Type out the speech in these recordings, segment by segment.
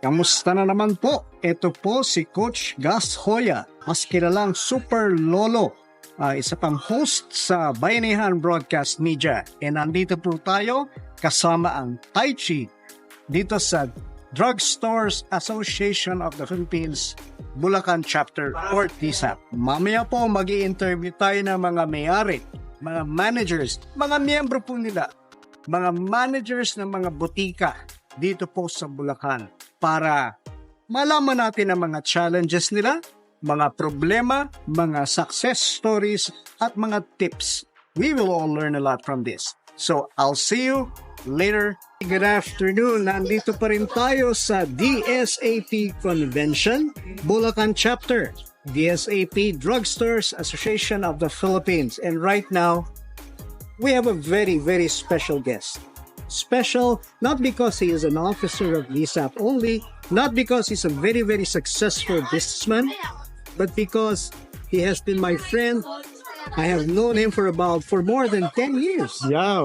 Kamusta na naman po? Ito po si Coach Gus Hoya, mas kilalang Super Lolo. Isa pang host sa Bayanihan Broadcast Media. E nandito po tayo kasama ang Tai Chi dito sa Drugstores Association of the Philippines, Bulacan Chapter or TSAP. Mamaya po mag-i-interview tayo ng mga may-ari, mga managers, mga miyembro po nila, mga managers ng mga butika dito po sa Bulacan para malaman natin ang mga challenges nila, mga problema, mga success stories, at mga tips. We will all learn a lot from this. So, I'll see you later. Good afternoon. Nandito pa rin tayo sa DSAP Convention, Bulacan Chapter, DSAP Drugstores Association of the Philippines. And right now, we have a very, very special guest. Special, not because he is an officer of DSAP only, not because he's a very, very successful businessman, but because he has been my friend. I have known him for more than 10 years. Yeah.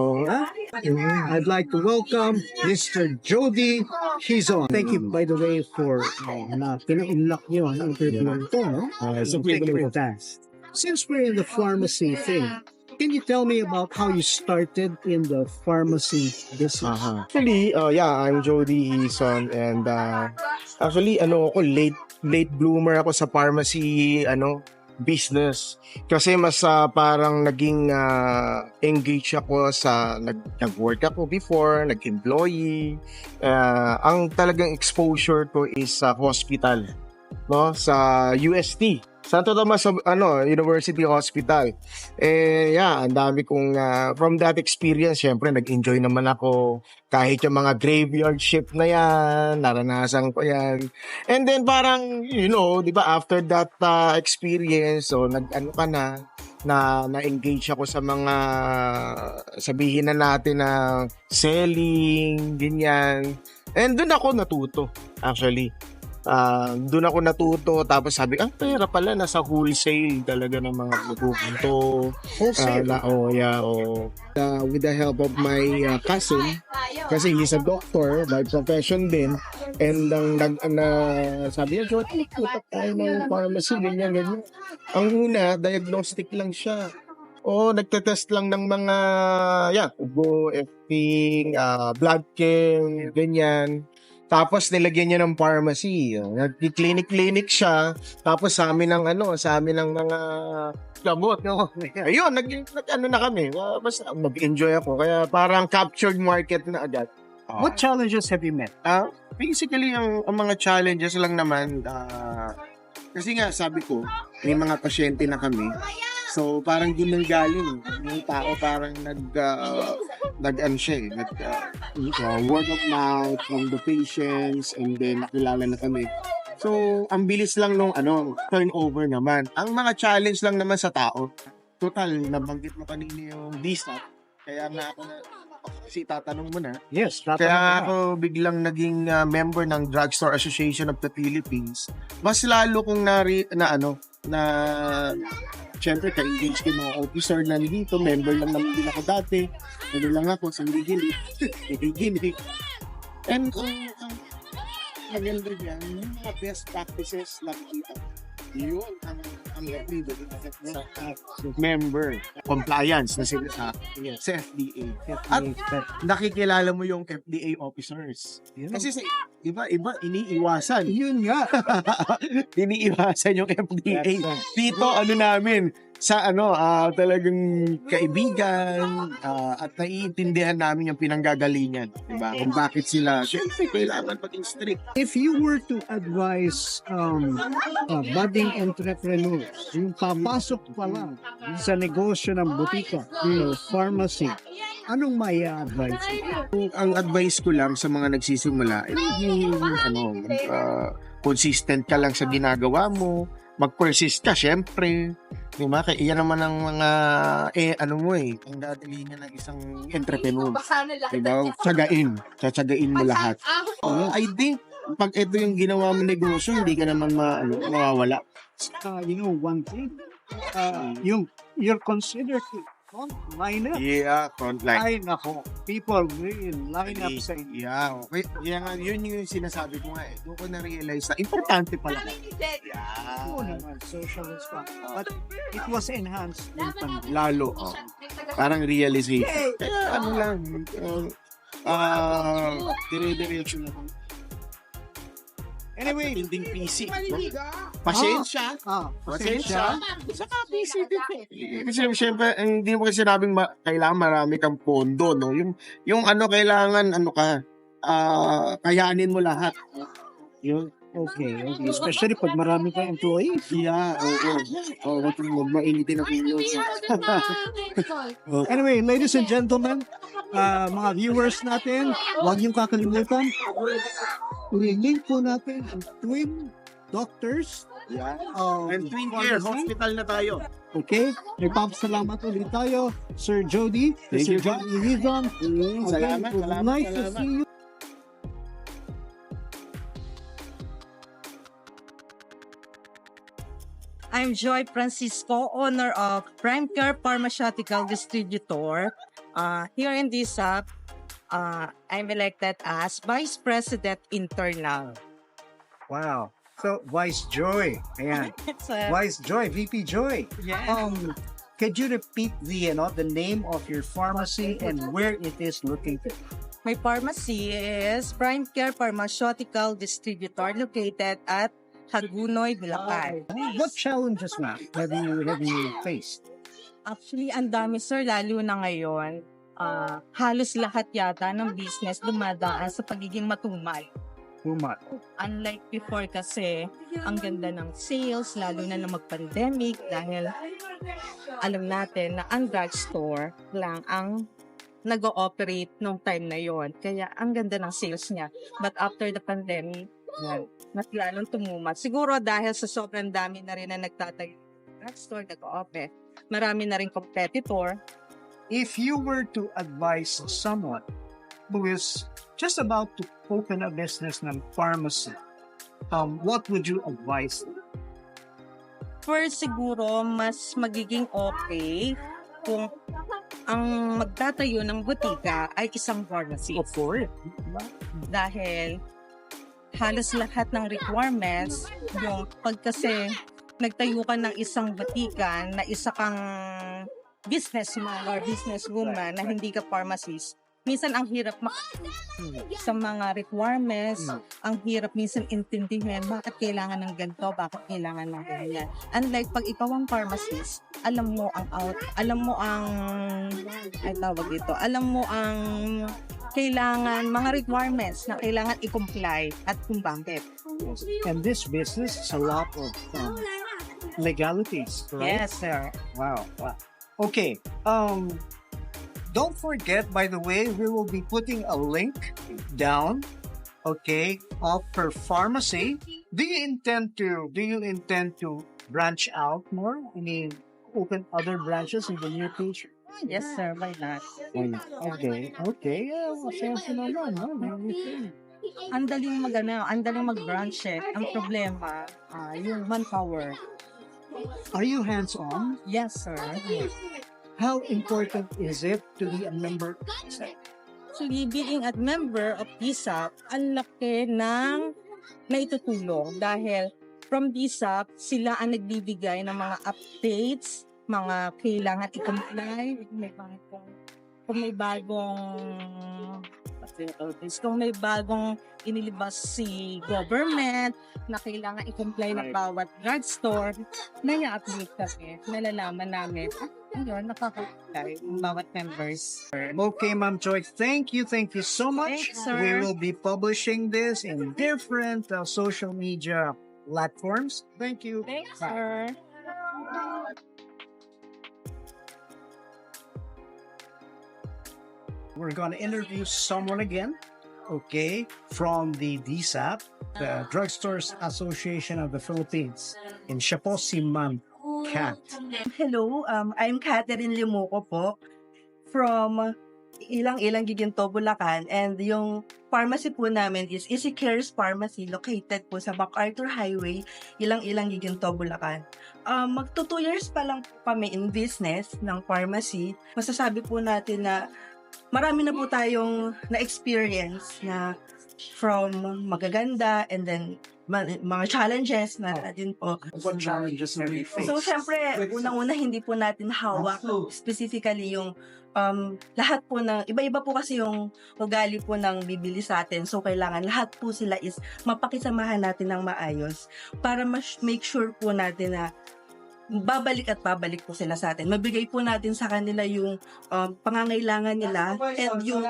I'd like to welcome Mr. Jody Hizon. Thank you, by the way, for pina-unlock niyo ang interview ito, no? It's a Thank you for privilege. that. Since we're in the pharmacy thing, can you tell me about how you started in the pharmacy business? Actually, I'm Jody Hison and actually ako late bloomer ako sa pharmacy business kasi mas parang naging engage ako sa nag-work ako before, nag-employee. Ang talagang exposure ko is sa hospital, no, sa UST. Santo Tomas University Hospital. Ang dami kong from that experience, syempre nag-enjoy naman ako kahit yung mga graveyard shift na yan, naranasan ko yan. And then parang, di ba, after that experience, so na-engage ako sa mga, sabihin na natin na selling, ganyan. And doon ako natuto, actually. Doon ako natuto, tapos sabi, pera pala, nasa wholesale talaga ng mga produkto. Wholesale? With the help of my cousin, kasi he's a doctor by profession din, and sabi niya, Jody, putak tayo ng pharmacy, ganyan. Ang una, diagnostic lang siya. Nagtetest lang ng mga, ubo, FP, blood chem, ganyan. Tapos nilagyan niya ng pharmacy. Nag-clinic siya. Tapos sa amin ng mga gamot. Ayun, na kami. Basta mag-enjoy ako. Kaya parang captured market na agad. What challenges have you met? Basically, ang mga challenges lang naman, kasi nga sabi ko, may mga pasyente na kami. So, parang doon nang galing. Yung tao parang word of mouth from the patients, and then nakilala na kami. So, ang bilis lang nung turnover naman. Ang mga challenge lang naman sa tao. Total, nabanggit mo kanina yung DSAP. Kaya nga ako kasi tatanong mo na. Yes, Kaya ako biglang naging member ng Drugstore Association of the Philippines. Mas lalo kong syempre, ka-engage ko yung mga officer na dito. Member lang naman din ako dati. Lang ako sa Gili. And maganda yan, yung mga best practices na kita. Yun ang member. Compliance na sila sa FDA. At nakikilala mo yung FDA officers. Kasi sa iba iniiwasan. Yun nga. Iniiwasan yung FDA. Dito namin sa talagang kaibigan, at naiintindihan namin yung pinanggagalingan, diba? Kung bakit sila syempre kailangan maging strict. If you were to advise budding entrepreneurs, yung papasok pa lang sa negosyo ng butika, pharmacy, anong may advice? Ang advice ko lang sa mga nagsisimula, consistent ka lang sa ginagawa mo, mag-persist ka, syempre. Diba? Kaya iyan naman ang mga, ang dadalingan ng isang entrepreneur. Diba? Tsagain mo lahat. I think, pag ito yung ginawa mo negosyo, hindi ka naman mawawala. One thing, you're considered front lineup. Yeah, frontline. Ay, nako. People will line up sa Yeah, okay. Yun yung sinasabi ko nga eh. Doon ko na-realize na importante pala. Oo naman, social response. But it was enhanced ng pandemic. Lalo. Parang realization. Kaya ano lang, dire-diretso na. Anyway, Building PC. Pasensya. pasensya. Saka PC din. Kasi siyempre, hindi mo kasi sinabing kailangan marami kang pondo, no? Yung ano, kailangan, kayanin mo lahat. Yun. Okay. Especially pag marami kang employees. Yeah, oo. Huwag mainitin ang kilos. Anyway, ladies and gentlemen, mga viewers natin, huwag niyong kakalimutan, i-link po natin ang Twin Doctors. Yeah. And Twin Care, hospital na tayo. Okay? Nagpapasalamat ulit tayo, Sir Jody. Thank Sir you. Jody Rizon. Salamat, It was salamat, nice to salamat. see you. I'm Joy Francisco, owner of Prime Care Pharmaceutical Distributor. Here in DSAP, I'm elected as Vice President Internal. Wow. So, Vice Joy. Ayan. It's Vice Joy, VP Joy. yeah. Could you repeat the name of your pharmacy and where it is located? My pharmacy is Prime Care Pharmaceutical Distributor located at Hagunoy, Bulacan. What challenges na have you faced? Actually, ang dami sir, lalo na ngayon. Halos lahat yata ng business dumadaan sa pagiging matumal. Humat. Unlike before kasi, ang ganda ng sales, lalo na mag-pandemic dahil alam natin na ang drugstore lang ang nag-ooperate nung time na yon. Kaya ang ganda ng sales niya. But after the pandemic, mas lalong tumumat. Siguro dahil sa sobrang dami na rin na nagtatayo ng drugstore, nag-ooperate. Marami na rin competitor. If you were to advise someone who is just about to open a business ng pharmacy, what would you advise them? First, siguro, mas magiging okay kung ang magtatayo ng butika ay isang pharmacy. Of course. Dahil halos lahat ng requirements, yung pag kasi nagtayo ka ng isang butika na isa kang businessman or businesswoman na hindi ka pharmacist, minsan ang hirap sa mga requirements, ang hirap minsan intindihin bakit kailangan ng ganito, bakit kailangan ng ganyan. Unlike pag ikaw ang pharmacist, alam mo ang kailangan, mga requirements na kailangan i-comply at kung bakit. And this business is a lot of legalities, right? Yes, sir. Wow. Okay. Don't forget, by the way, we will be putting a link down, okay, of her pharmacy. Do you intend to branch out more? I mean, open other branches in the near future? Yes, sir. Why not? Okay. Yeah, masaya naman, no? Ang daling mag-branch eh. Ang problema, yung manpower. Are you hands-on? Yes, sir. How important is it to be a member? Actually, being a member of DSAP, ang laki ng naitutulong dahil from DSAP, sila ang nagbibigay ng mga updates, mga kailangan i-comply, kung may bagong inilabas si government na kailangan i-comply ng bawat drugstore, nai-update kami, nalalaman namin, ayun, nakaka-comply ng bawat members. Okay, Ma'am Joy, thank you so much. Thanks, sir. We will be publishing this in different social media platforms. Thank you. Thanks, Bye. sir. We're going to interview someone again, okay, from the DSAP, the Drugstores Association of the Philippines. And siya po si Ma'am Kat. Hello, I'm Catherine Limuco po from Ilang-ilang Giginto, Bulacan, and yung pharmacy po namin is Easy Cares Pharmacy located po sa MacArthur Highway, Ilang-ilang Giginto, Bulacan. Magto 2 years pa lang po kami in business ng pharmacy. Masasabi po natin na marami na po tayong na-experience na from magaganda and then mga challenges na din po. What challenges have you faced? So, syempre, unang-una, hindi po natin hawak specifically yung lahat po ng, iba-iba po kasi yung ugali po ng bibili sa atin. So, kailangan lahat po sila is mapakisamahan natin ng maayos para make sure po natin na babalik at babalik po sila sa atin. Mabigay po natin sa kanila yung pangangailangan nila and yung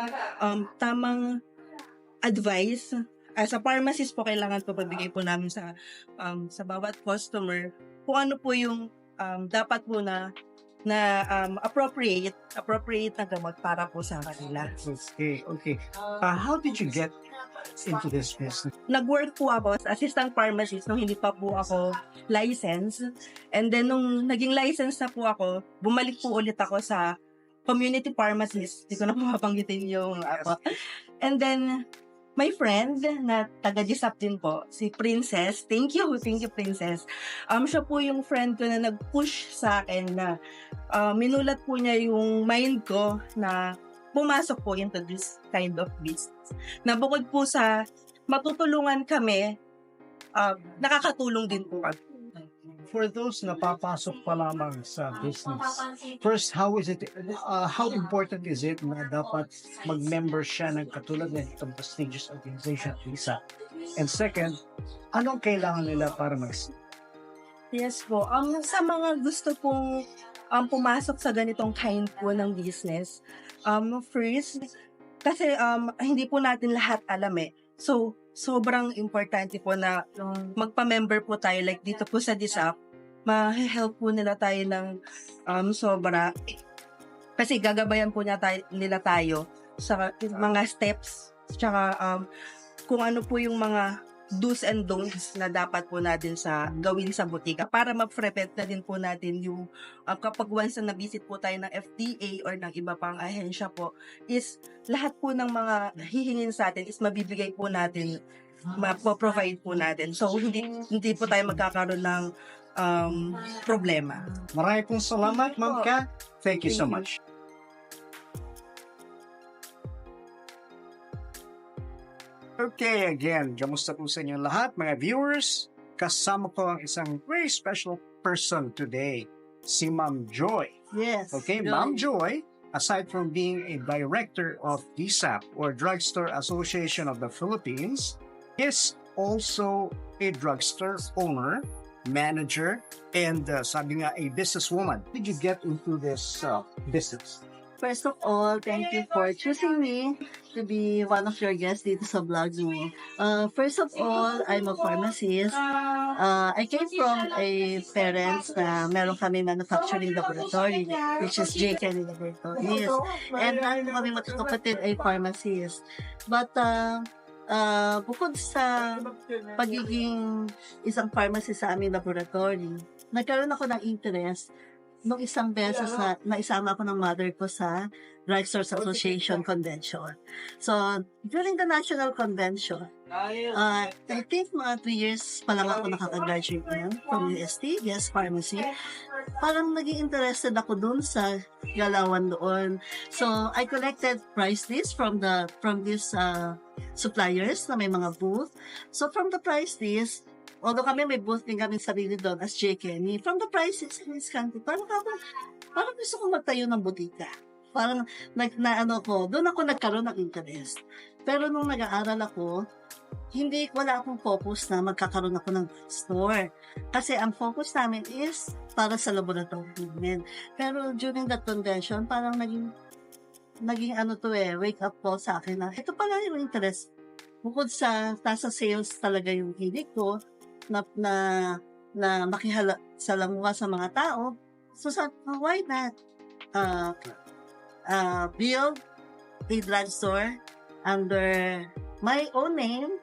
tamang advice. As a pharmacist po, kailangan po pagbigay po namin sa bawat customer kung ano po yung dapat po na appropriate na gamot para po sa kanila. Okay. How did you get into this business? Nag-work po ako as assistant pharmacist nung hindi pa po ako licensed. And then nung naging licensed na po ako, bumalik po ulit ako sa community pharmacist. Hindi ko na po mapanggitin yung ako. And then, my friend na taga-DSAP din po, si Princess. Thank you Princess. Siya po yung friend ko na nag-push sa akin na minulat po niya yung mind ko na pumasok po into this kind of business. Na bukod po sa matutulungan kami, nakakatulong din po kami. For those na papasok pa lamang sa business, first, how important is it na dapat mag-member siya ng katulad ng itong prestigious organization, PISA? And second, anong kailangan nila para Yes po. Sa mga gusto pong pumasok sa ganitong kind po ng business, first, kasi hindi po natin lahat alam eh. So, sobrang importante po na magpa-member po tayo like dito po sa DSAP, ma-help po nila tayo ng sobra. Kasi gagabayan po nila tayo sa mga steps, tsaka kung ano po yung mga do's and don'ts na dapat po natin gawin sa butika para ma-prevent na din po natin yung kapag once na na-visit po tayo ng FDA or ng iba pang ahensya po, is lahat po ng mga hihingin sa atin is mabibigay po natin, ma-provide po natin. So, hindi po tayo magkakaroon ng problema. Maraming pong salamat, Ma'am Kat. Thank you so much. Okay, again, kamusta po sa inyo lahat, mga viewers? Kasama ko ang isang very special person today, si Ma'am Joy. Yes. Okay, Ma'am Joy, aside from being a director of DSAP, or Drugstore Association of the Philippines, is also a drugstore owner, manager, and sabi nga, a businesswoman. How did you get into this business? First of all, thank you for choosing me to be one of your guests dito sa vlog mo. First of all, I'm a pharmacist. I came from a parents na meron kami manufacturing laboratory, which is J. Kenny Laboratories. And meron kami magkakapatid ay pharmacist. But bukod sa pagiging isang pharmacist sa aming laboratory, nagkaroon ako ng interest nung isang beses na naisama ako ng mother ko sa Drugstore Association Convention. So, during the National Convention, I think mga 3 years pa lang ako nakaka-graduate na from UST, yes, pharmacy. Parang naging interested ako dun sa galawan doon. So, I collected price list from these suppliers na may mga booth. So, from the price list, although kami may booth din kami sarili doon as J. Kenny, from the price list, parang gusto ko magtayo ng butika. Parang doon ako nagkaroon ng interest. Pero nung nag-aaral ako, wala akong focus na magkakaroon ako ng store. Kasi ang focus namin is para sa laboratory namin. Pero during that convention, parang naging wake up call sa akin na ito pala yung interest. Bukod sa nasa sales talaga yung hilig ko, na makihalalamuha sa mga tao. So, why not build a drugstore under my own name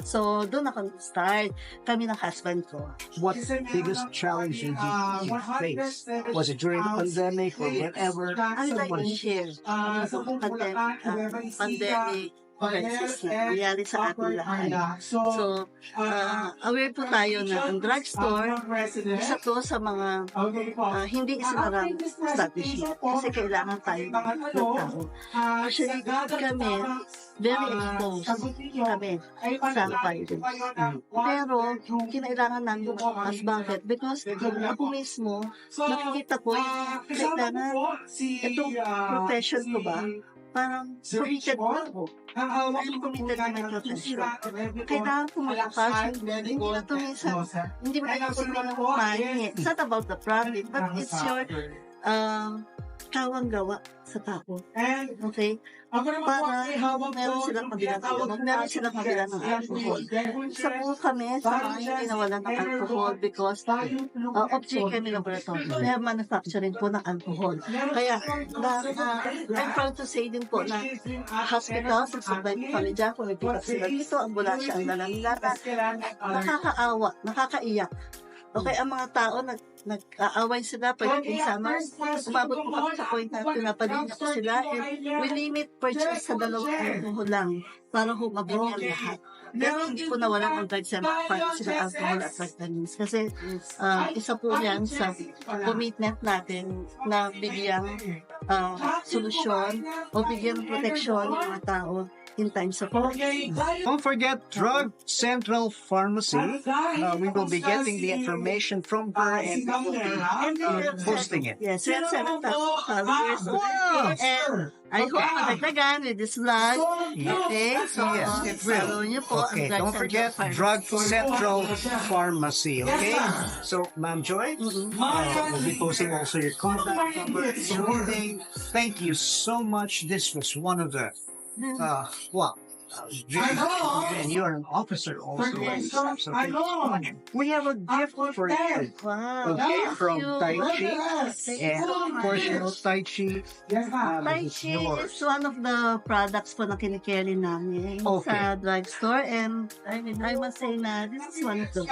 So, doon ako start. Kami ng husband ko. What's the biggest challenge you faced? Was it during the pandemic or whenever? Ano tayo share? Pandemic, crisis na nangyari sa ating lahat. So, aware po tayo na ang drugstore, isa to sa mga hindi isinarang strategy kasi kailangan tayo ng tao. Actually, kami, very exposed kami sa virus. Pero, kinailangan namin mas bakit? Because ako mismo, nakikita ko yung kailangan itong profession ko ba? Parang committed mo ako. I'm committed na may profession. Kailangan ko mag-passion. Hindi na ito minsan, hindi mo alam kung ano kumain. It's not about the profit, but it's your kawang gawa sa tao. Okay? Para meron silang mabilang ng gamot, meron silang mabilang ng alcohol. Isa po kami sa mga hindi nawalan ng alcohol because of GKM Laboratory. We have manufacturing po ng alcohol. Kaya, I'm proud to say din po na hospitals at survive kami dyan, kung nagpitak sila dito, ambulansya ang nalalilata. Nakakaawa, nakakaiyak. Okay, ang mga tao nag-aaway sila pagdating summer. Umabot po kami sa point na pinapalinis ko sila and we limit purchase sa 2 alcohol lang para humabing ang lahat. Pero hindi po nawalan ang drugs para sila alcohol at vitamins. Kasi isa po yan sa commitment natin na bigyang solusyon o bigyang proteksyon ng mga tao in times of crisis. Don't forget Drug Central Pharmacy. We will be getting the information from her and we will be posting it. Yes, we have 7,000 followers. And I hope madagdagan with this vlog. Okay, so Yes, it will. follow niyo po ang Okay, Drug don't Central forget Pharmacy. Drug Central Pharmacy, okay? So, Ma'am Joy, we'll be posting also your contact number. Thank you so much. This was one of the, and you're an officer also. So we have a gift for you. Wow. Okay, Thank from you. Tai Chi. Thank you And so of course, you know, much. Tai Chi. Tai Is Chi yours. is one of the products po na kinikerry namin Okay. sa drugstore and I must say na this is one of the